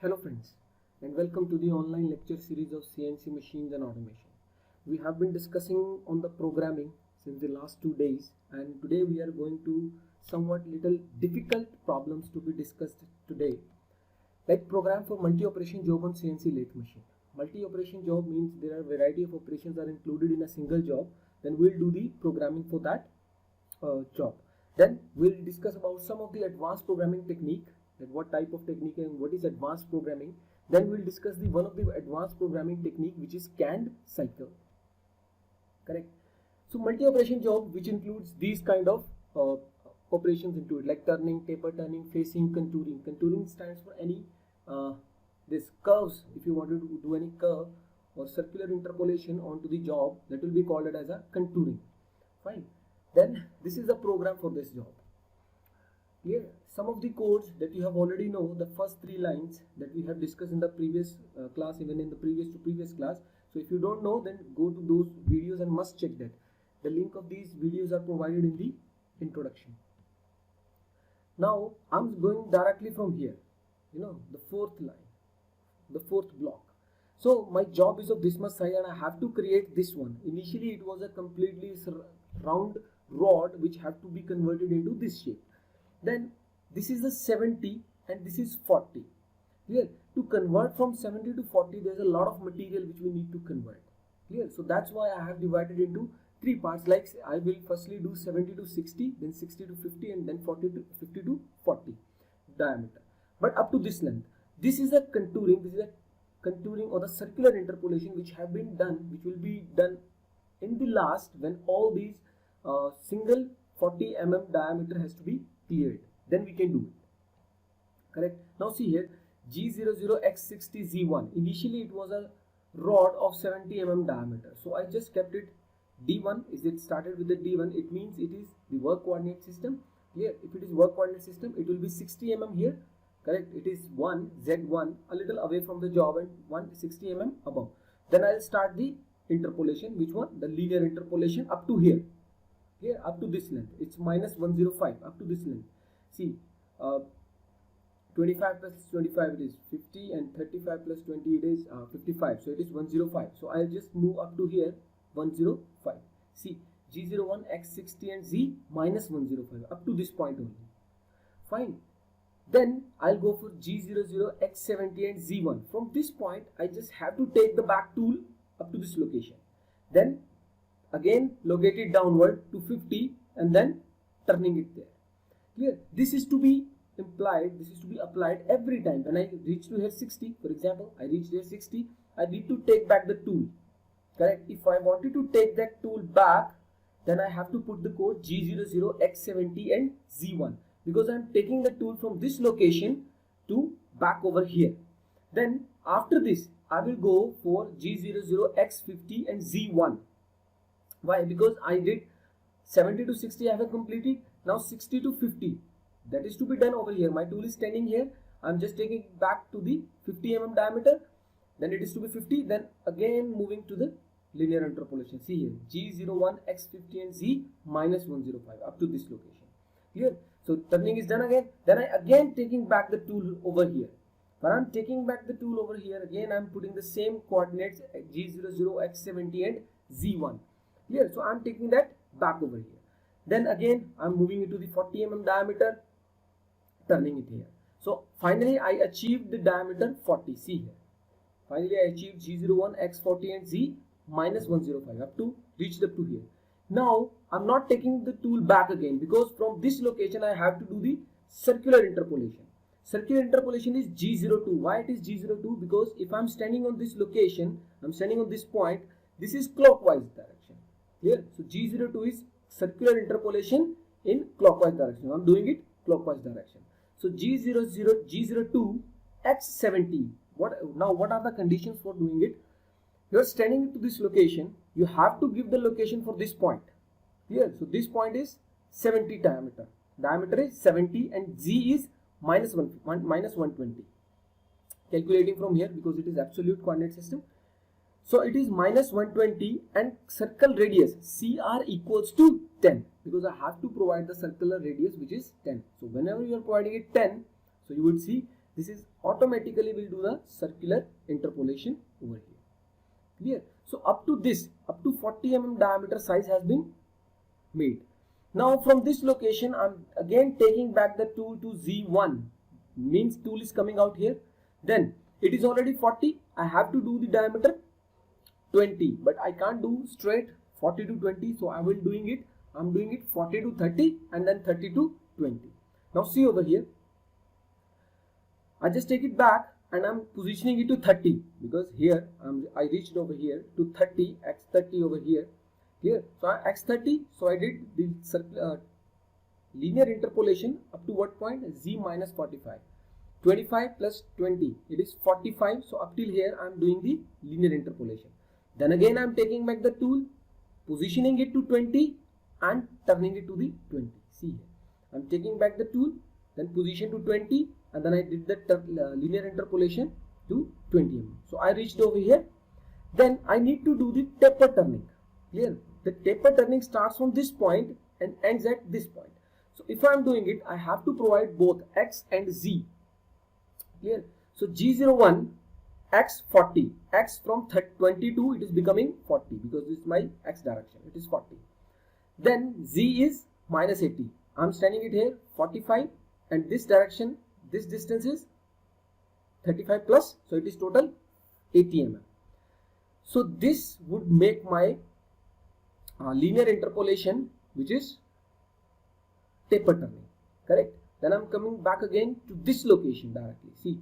Hello friends, and welcome to the online lecture series of CNC Machines and Automation. We have been discussing on the programming since the last 2 days, and today we are going to somewhat little difficult problems to be discussed today, like program for multi-operation job on CNC lathe machine. Multi-operation job means there are variety of operations are included in a single job. Then we'll do the programming for that job. Then we'll discuss about some of the advanced programming technique, that what type of technique and what is advanced programming. Then we'll discuss the one of the advanced programming technique, which is canned cycle. Correct. So multi-operation job, which includes these kind of operations into it, like turning, taper turning, facing, contouring. Contouring stands for any this curves. If you want to do any curve or circular interpolation onto the job, that will be called as a contouring. Fine. Then this is a program for this job. Here some of the codes that you have already know, the first 3 lines that we have discussed in the previous class, even in the previous class. So if you don't know, then go to those videos and must check that. The link of these videos are provided in the introduction. Now I'm going directly from here, the 4th line, the 4th block. So my job is of this much size and I have to create this one. Initially it was a completely round rod which have to be converted into this shape. Then this is the 70 and this is 40. Clear? To convert from 70 to 40, there's a lot of material which we need to convert. Clear? So that's why I have divided into 3 parts. Like I will firstly do 70 to 60, then 60 to 50, and then 40 to 50 to 40 diameter. But up to this length. This is a contouring. This is a contouring or the circular interpolation which have been done, which will be done in the last when all these single 40 mm diameter has to be cleared. Then we can do it. Correct. Now see here, G00X60Z1. Initially it was a rod of 70 mm diameter. So I just kept it D1. Is it started with the D1? It means it is the work coordinate system. Here, if it is work coordinate system, it will be 60 mm here. Correct. It is 1 Z1 a little away from the job and 160 mm above. Then I'll start the interpolation. Which one? The linear interpolation up to here. Here up to this length. It's minus 105 up to this length. See, 25 plus 25 it is 50 and 35 plus 20 it is 55. So it is 105. So I'll just move up to here 105. See, G01, X60 and Z minus 105 up to this point only. Fine. Then I'll go for G00, X70 and Z1. From this point, I just have to take the back tool up to this location. Then again locate it downward to 50 and then turning it there. Clear? This is to be applied every time. When I reach to here 60, for example, I reach there 60, I need to take back the tool. Correct? If I wanted to take that tool back, then I have to put the code G00, X70 and Z1, because I am taking the tool from this location to back over here. Then after this, I will go for G00, X50 and Z1. Why? Because I did 70 to 60 I have completed. Now 60 to 50, that is to be done over here. My tool is standing here. I am just taking it back to the 50 mm diameter. Then it is to be 50. Then again moving to the linear interpolation. See here, G01, X50 and Z minus 105 up to this location. Here. So turning is done again. Then I again taking back the tool over here. When I am taking back the tool over here, again I am putting the same coordinates G00, X70 and Z1. Here. So I am taking that back over here. Then again I am moving it to the 40 mm diameter, turning it here. So finally I achieved the diameter 40. See here. Finally I achieved G01, X40 and Z minus 105 up to reached up to here. Now I'm not taking the tool back again, because from this location I have to do the circular interpolation. Circular interpolation is G02. Why it is G02? Because if I'm standing on this location, I'm standing on this point, this is clockwise direction. Clear? So G02 is circular interpolation in clockwise direction. I'm doing it clockwise direction. So G00, G02, X70. What are the conditions for doing it? You are standing to this location. You have to give the location for this point. Here. So this point is 70 diameter. Diameter is 70 and Z is minus 120. Calculating from here because it is absolute coordinate system. So it is minus 120 and circle radius CR equals to 10, because I have to provide the circular radius which is 10. So whenever you are providing it 10, so you would see this is automatically will do the circular interpolation over here. Clear? So up to this, up to 40 mm diameter size has been made. Now from this location, I'm again taking back the tool to Z1, means tool is coming out here. Then it is already 40, I have to do the diameter 20, but I can't do straight 40 to 20, so I'm doing it 40 to 30 and then 30 to 20. Now see over here, I just take it back and I'm positioning it to 30 because here I reached over here to 30, x30 over here. Clear? So x30, so I did the linear interpolation up to what point? Z minus 45. 25 plus 20, it is 45. So up till here I am doing the linear interpolation. Then again I am taking back the tool, positioning it to 20 and turning it to the 20. See here, I am taking back the tool, then position to 20 and then I did the linear interpolation to 20 mm. So I reached over here. Then I need to do the taper turning. Clear? The taper turning starts from this point and ends at this point. So if I am doing it, I have to provide both x and z. Clear? So G01, x 40, x from 22 it is becoming 40 because this is my x direction, it is 40. Then z is minus 80. I am standing it here 45 and this direction, this distance is 35 plus, so it is total 80 mm. So this would make my linear interpolation, which is taper turning, correct? Then I'm coming back again to this location directly. See,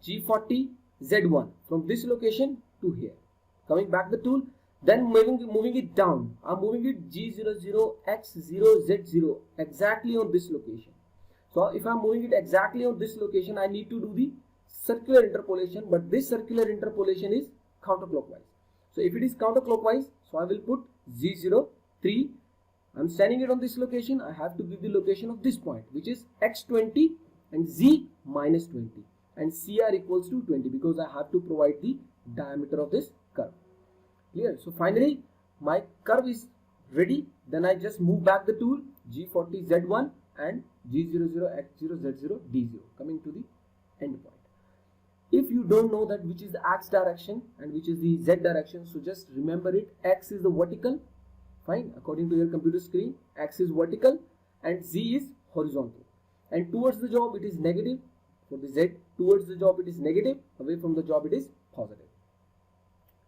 G40 Z1 from this location to here. Coming back the tool, then moving it down. I'm moving it G00 X0 Z0 exactly on this location. So if I'm moving it exactly on this location, I need to do the circular interpolation, but this circular interpolation is counterclockwise. So if it is counterclockwise, so I will put Z03. I'm standing it on this location. I have to give the location of this point, which is X20 and Z minus 20 and CR equals to 20 because I have to provide the diameter of this curve. Clear? So finally my curve is ready. Then I just move back the tool G40 Z1 and G00 X0 Z0 D0 coming to the end point. If you don't know that which is the x direction and which is the z direction, so just remember it. X is the vertical, fine, according to your computer screen, x is vertical and z is horizontal. And towards the job it is negative for the z, towards the job it is negative, away from the job it is positive.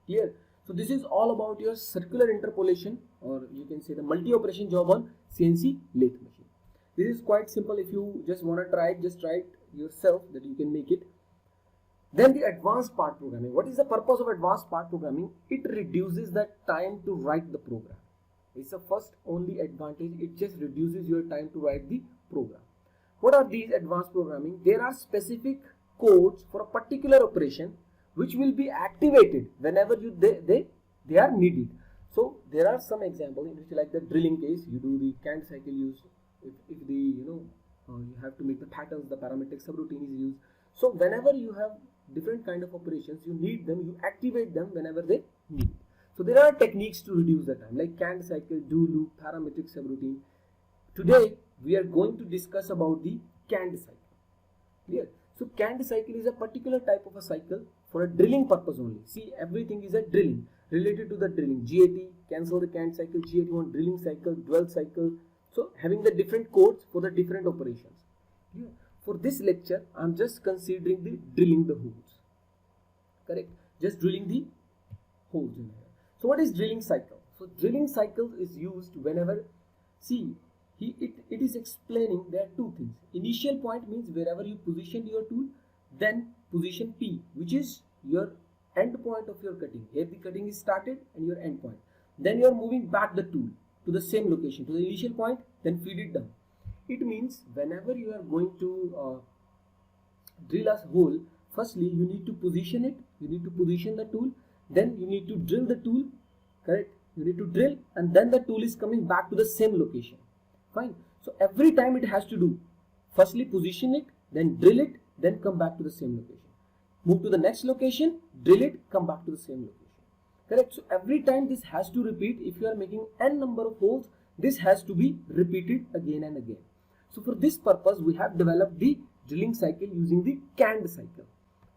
Clear? So this is all about your circular interpolation, or you can say the multi-operation job on CNC lathe machine. This is quite simple. If you just want to try it, just try it yourself that you can make it. Then the advanced part programming. What is the purpose of advanced part programming? It reduces the time to write the program. It's the first only advantage. It just reduces your time to write the program. What are these advanced programming? There are specific codes for a particular operation which will be activated whenever they are needed. So there are some examples in which, like the drilling case, you do the canned cycle use. If the you have to make the patterns, the parametric subroutine is used. So whenever you have different kind of operations, you need them, you activate them whenever they need. So there are techniques to reduce the time, like canned cycle, do loop, parametric subroutine. Today we are going to discuss about the canned cycle. Clear? So canned cycle is a particular type of a cycle for a drilling purpose only. See, everything is a drilling, related to the drilling. GAT, cancel the canned cycle, GAT1, drilling cycle, dwell cycle. So having the different codes for the different operations. Clear? For this lecture, I am just considering the drilling the holes. Correct? Just drilling the holes in here. So what is drilling cycle? So drilling cycle is used whenever, see, it is explaining there are two things. Initial point means wherever you position your tool, then position P, which is your end point of your cutting. Here the cutting is started and your end point. Then you are moving back the tool to the same location, to the initial point, then feed it down. It means whenever you are going to drill a hole, firstly you need to position it, you need to position the tool, then you need to drill the tool, correct? You need to drill and then the tool is coming back to the same location. Fine. So every time it has to do, firstly position it, then drill it, then come back to the same location. Move to the next location, drill it, come back to the same location. Correct? So every time this has to repeat. If you are making n number of holes, this has to be repeated again and again. So for this purpose, we have developed the drilling cycle using the canned cycle.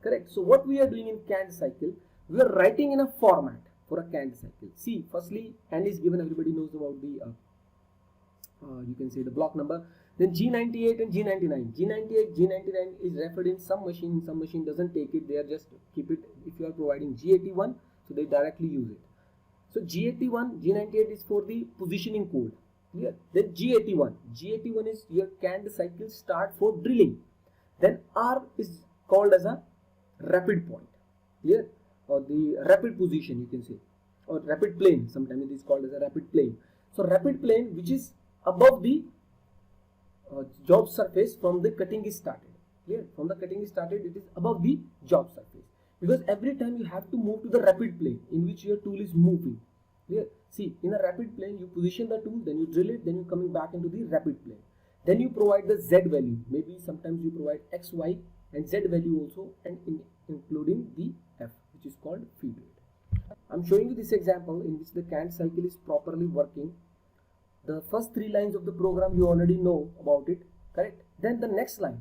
correct? So what we are doing in canned cycle, we are writing in a format for a canned cycle. See, firstly, and is given, everybody knows about the you can say the block number. Then G98 and G99. G98, G99 is referred in some machine doesn't take it. They are just keep it. If you are providing G81, so they directly use it. So G81, G98 is for the positioning code. Clear? Then G81 is your canned cycle start for drilling. Then R is called as a rapid point. Clear? Or the rapid position, you can say, or rapid plane. Sometimes it is called as a rapid plane. So rapid plane, which is above the job surface from the cutting is started. Clear? From the cutting is started, it is above the job surface, because every time you have to move to the rapid plane in which your tool is moving. Clear? See, in a rapid plane, you position the tool, then you drill it, then you coming back into the rapid plane. Then you provide the Z value. Maybe sometimes you provide X, Y, and Z value also, and including the F, which is called feed rate. I'm showing you this example in which the canned cycle is properly working. The first 3 lines of the program you already know about it, correct? Then the next line,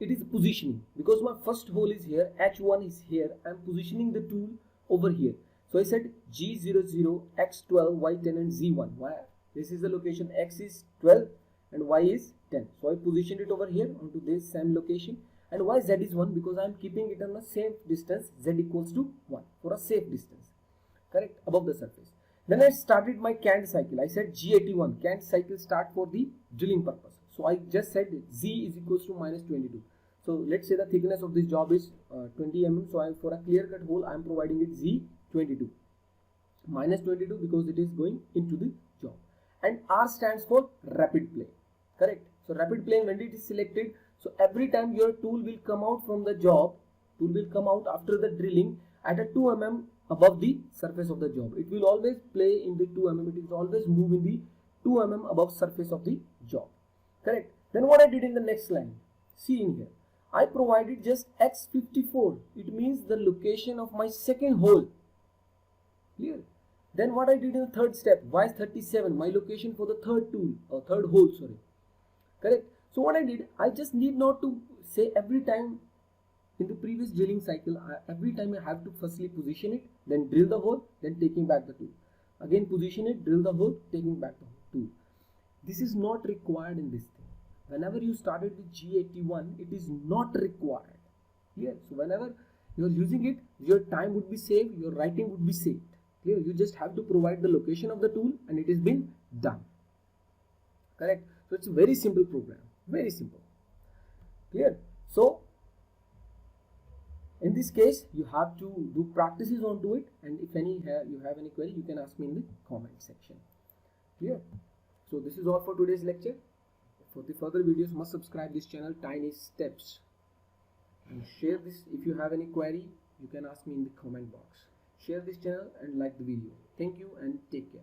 it is positioning. Because my first hole is here, H1 is here, I'm positioning the tool over here. So I said G00, X12, Y10 and Z1. Why? This is the location, X is 12 and Y is 10. So I positioned it over here onto this same location. And why Z is 1? Because I am keeping it on the same distance, Z equals to 1 for a safe distance, correct, above the surface. Then I started my canned cycle. I said G81, canned cycle start for the drilling purpose. So I just said Z is equals to minus 22. So let's say the thickness of this job is 20 mm. So for a clear cut hole, I am providing it Z22. Minus 22 because it is going into the job. And R stands for rapid plane, correct? So rapid plane, when it is selected, so every time your tool will come out from the job, tool will come out after the drilling at a 2 mm above the surface of the job. It will always play in the 2 mm. It is always move in the 2 mm above surface of the job, correct? Then what I did in the next line, see in here, I provided just X54. It means the location of my second hole. Clear? Then what I did in the third step, Y37, my location for the third tool or third hole, sorry, correct? So what I did, I just need not to say every time. In the previous drilling cycle, every time I have to firstly position it, then drill the hole, then taking back the tool. Again position it, drill the hole, taking back the tool. This is not required in this thing. Whenever you started with G81, it is not required. Clear? So whenever you are using it, your time would be saved, your writing would be saved. Clear? You just have to provide the location of the tool and it has been done. Correct? So it's a very simple program. Very simple. Clear? So in this case, you have to do practices onto it, and if you have any query, you can ask me in the comment section. Clear? So this is all for today's lecture. For the further videos, must subscribe this channel, Tiny Steps, and share this. If you have any query, you can ask me in the comment box. Share this channel and like the video. Thank you and take care.